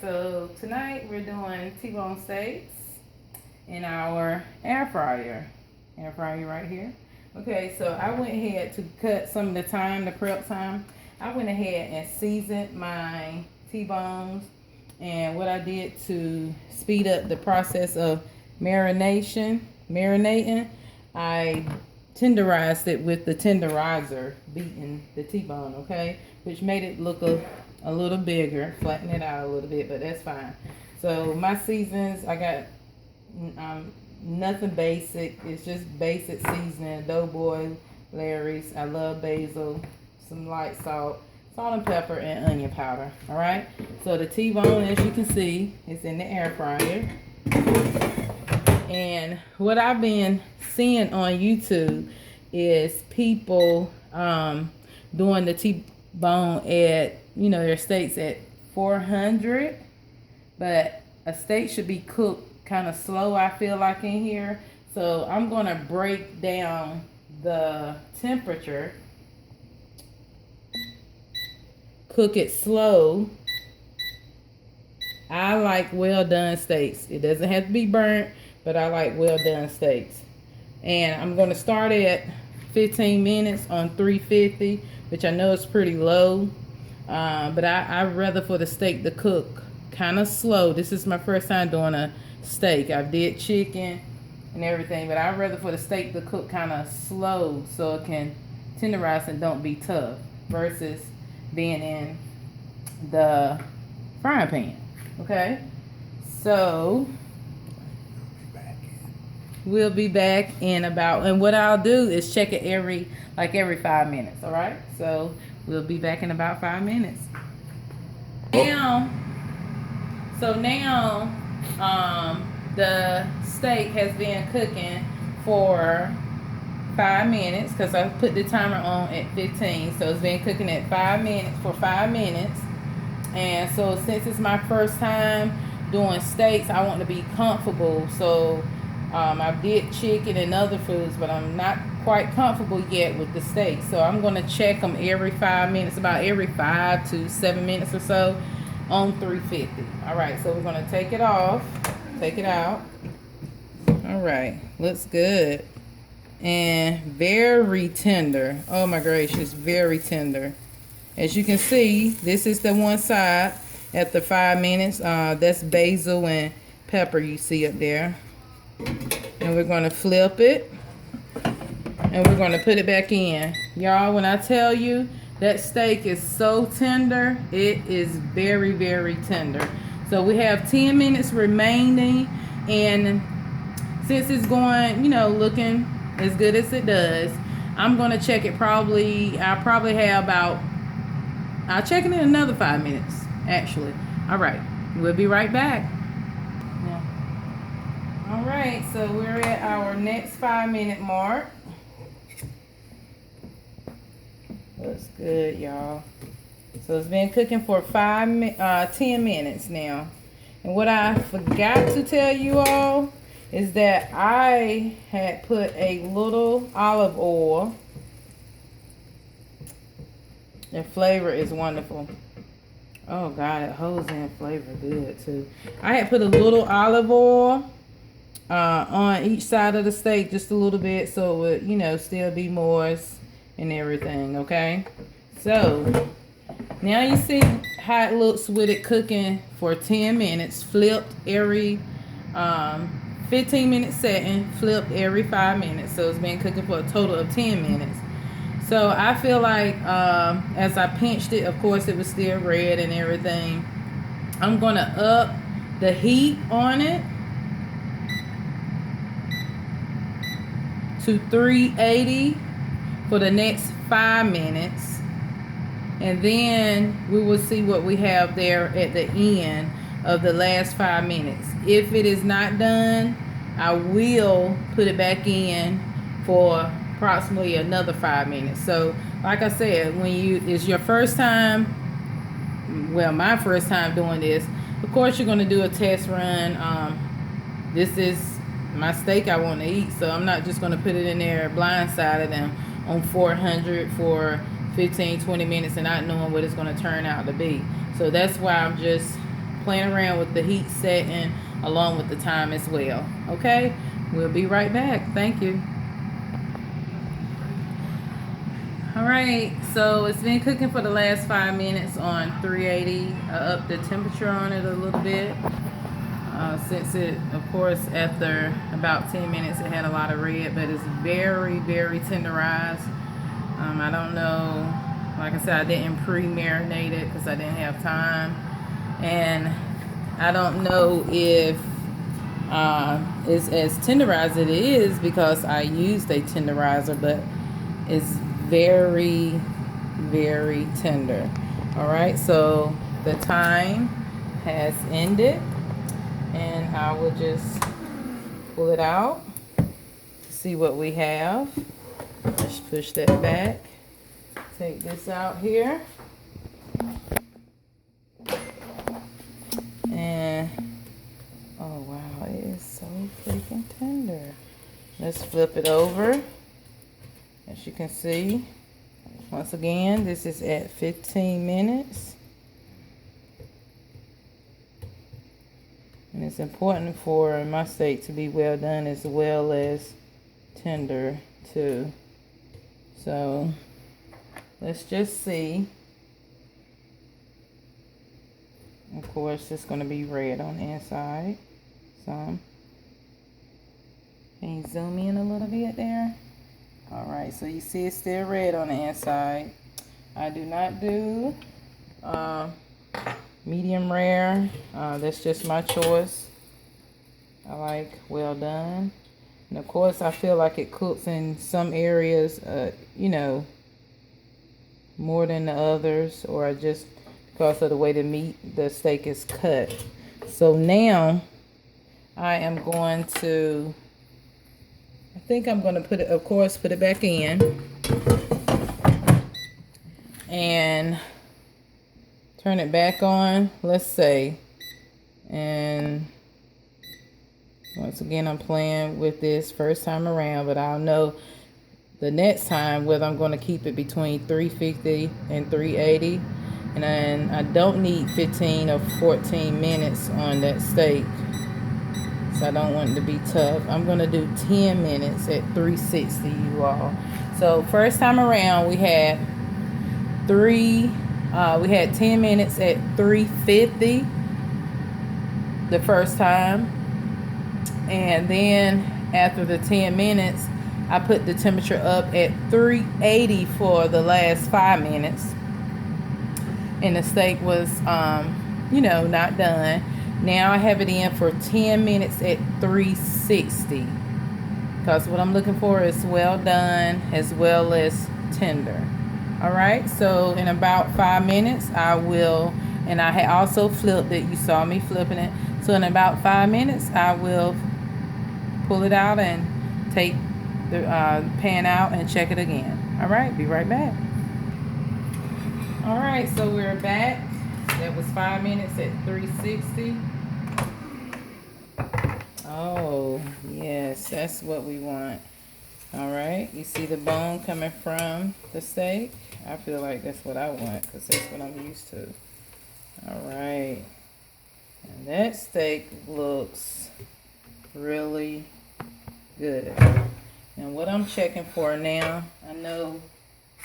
so tonight we're doing T-bone steaks in our air fryer. Air fryer right here. Okay, so I went ahead to cut some of the time, the prep time. I went ahead and seasoned my T-bones, and what I did to speed up the process of marinating, I tenderized it with the tenderizer, beating the T-bone, okay, which made it look a little bigger, flatten it out a little bit, but that's fine. So my seasons, I got nothing basic. It's just basic seasoning, Doughboy, Larry's. I love basil, some light salt, salt and pepper, and onion powder. All right. So the T-bone, as you can see, is in the air fryer. And what I've been seeing on YouTube is people doing the T-bone at, you know, their steaks at 400, but a steak should be cooked kind of slow, I feel like, in here. So I'm going to break down the temperature, cook it slow. I like well done steaks. It doesn't have to be burnt, but I like well done steaks. And I'm going to start at 15 minutes on 350, which I know is pretty low, but I'd rather for the steak to cook kind of slow. This is my first time doing a steak. I did chicken and everything, but I'd rather for the steak to cook kind of slow so it can tenderize and don't be tough versus being in the frying pan. Okay, so we'll be back in about, and what I'll do is check it every 5 minutes. All right, so we'll be back in about 5 minutes. Now the steak has been cooking for 5 minutes because I put the timer on at 15. So it's been cooking at 5 minutes for 5 minutes. And so since it's my first time doing steaks, I want to be comfortable. So I did chicken and other foods, but I'm not quite comfortable yet with the steak. So I'm going to check them every 5 minutes, about every 5 to 7 minutes or so on 350. All right, so we're going to take it off, take it out. All right, looks good and very tender. Oh my gracious, very tender. As you can see, this is the one side at the 5 minutes. That's basil and pepper you see up there. And we're going to flip it and we're going to put it back in. Y'all, when I tell you that steak is so tender, it is very, very tender. So we have 10 minutes remaining, and since it's going, you know, looking as good as it does, I'm going to check it I'll probably have about, I'll check it in another 5 minutes, actually. All right, we'll be right back. Yeah. All right, so we're at our next 5 minute mark. Looks good, y'all. So it's been cooking for 10 minutes now. And what I forgot to tell you all is that I had put a little olive oil. The flavor is wonderful. Oh God, it holds in flavor good too. I had put a little olive oil on each side of the steak, just a little bit, so it would, you know, still be moist and everything. Okay, so now you see how it looks with it cooking for 10 minutes, flipped every 15 minutes setting, flipped every 5 minutes. So it's been cooking for a total of 10 minutes. So I feel like as I pinched it, of course it was still red and everything. I'm gonna up the heat on it to 380 for the next 5 minutes, and then we will see what we have there at the end of the last 5 minutes. If it is not done, I will put it back in for approximately another 5 minutes. So like I said, when it's your first time, well, my first time doing this, of course you're going to do a test run. This is my steak I want to eat, so I'm not just going to put it in there blindsided and on 400 for 15-20 minutes and not knowing what it's going to turn out to be. So that's why I'm just playing around with the heat setting along with the time as well. Okay, we'll be right back. Thank you. All right, so it's been cooking for the last 5 minutes on 380. I upped the temperature on it a little bit. Since it, of course, after about 10 minutes, it had a lot of red, but it's very, very tenderized. I don't know, like I said, I didn't pre-marinate it because I didn't have time. And I don't know if it's as tenderized as it is because I used a tenderizer, but it's very, very tender. All right, so the time has ended. And I will just pull it out to see what we have. Let's push that back. Take this out here. And, oh wow, it is so freaking tender. Let's flip it over. As you can see, once again, this is at 15 minutes. And it's important for my steak to be well done as well as tender too. So let's just see. Of course, it's going to be red on the inside. Some. Can you zoom in a little bit there? Alright, so you see it's still red on the inside. I do not do medium rare. That's just my choice. I like well done. And of course, I feel like it cooks in some areas, you know, more than the others, or just because of the way the steak is cut. So now I am going to, I think I'm going to put it, of course, put it back in and turn it back on, let's say. And once again, I'm playing with this first time around, but I'll know the next time whether I'm going to keep it between 350 and 380. And then I don't need 15 or 14 minutes on that steak, so I don't want it to be tough. I'm going to do 10 minutes at 360, you all. So first time around, we had 10 minutes at 350 the first time. And then after the 10 minutes, I put the temperature up at 380 for the last 5 minutes. And the steak was, you know, not done. Now I have it in for 10 minutes at 360. Because what I'm looking for is well done as well as tender. All right, so in about 5 minutes, I will, and I had also flipped it. You saw me flipping it. So in about 5 minutes, I will pull it out and take the pan out and check it again. All right, be right back. All right, so we're back. That was 5 minutes at 360. Oh, yes, that's what we want. All right, you see the bone coming from the steak? I feel like that's what I want because that's what I'm used to. All right, and that steak looks really good. And what I'm checking for now, I know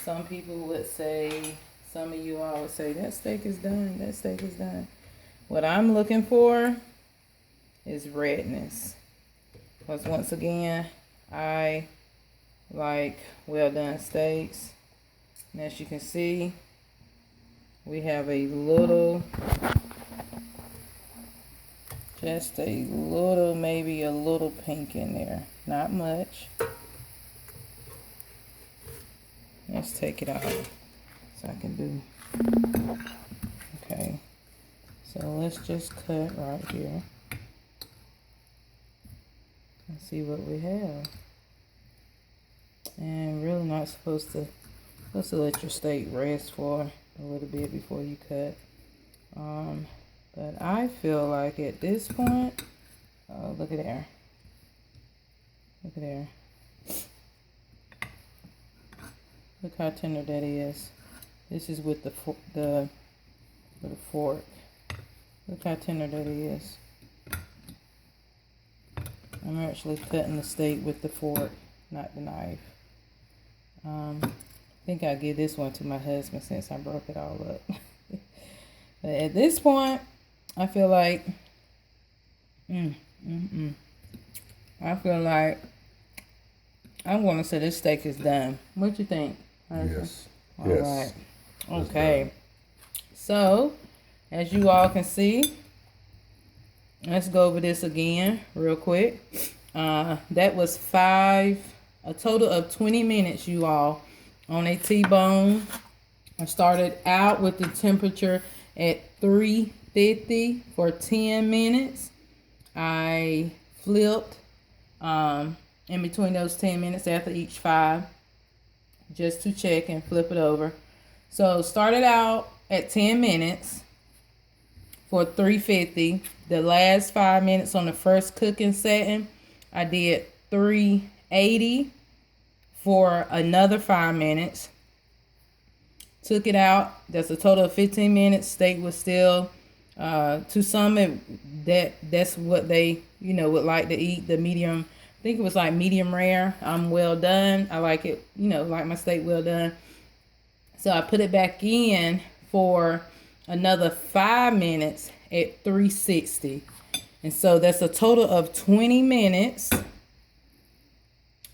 some people would say, some of you all would say, that steak is done, that steak is done. What I'm looking for is redness. Because once again, I like well done steaks. And as you can see, we have a little, just a little, maybe a little pink in there. Not much. Let's take it out so I can do, okay. So let's just cut right here and see what we have. And really not supposed to let your steak rest for a little bit before you cut. But I feel like at this point, oh, look at there. Look at there. Look how tender that is. This is with the fork. Look how tender that is. I'm actually cutting the steak with the fork, not the knife. I think I'll give this one to my husband since I broke it all up. But at this point, I feel like, I feel like I'm going to say this steak is done. What you think, husband? Yes. All Yes. right. Okay. So, as you all can see, let's go over this again real quick. That was a total of 20 minutes, you all, on a T-bone. I started out with the temperature at 350 for 10 minutes. I flipped in between those 10 minutes after each 5 just to check and flip it over. So started out at 10 minutes for 350. The last 5 minutes on the first cooking setting, I did 380 for another 5 minutes. Took it out. That's a total of 15 minutes. Steak was still, to some, that's what they, would like to eat. The medium, I think it was like medium rare. Well done. I like it, like my steak well done. So I put it back in for another 5 minutes at 360. And so that's a total of 20 minutes.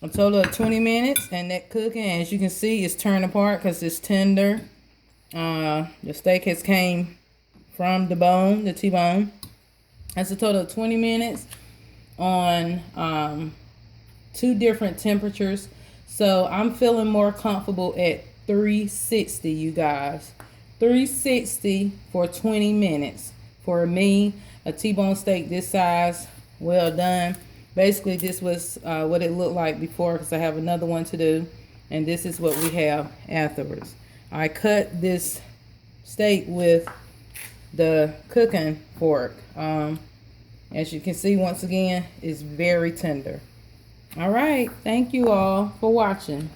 A total of 20 minutes, and that cooking, as you can see, is turned apart because it's tender. The steak has came from the bone, the T-bone. That's a total of 20 minutes on 2 different temperatures. So I'm feeling more comfortable at 360, you guys. 360 for 20 minutes. For me, a T-bone steak this size, well done. Basically, this was what it looked like before because I have another one to do. And this is what we have afterwards. I cut this steak with the cooking fork. As you can see, once again, it's very tender. All right. Thank you all for watching.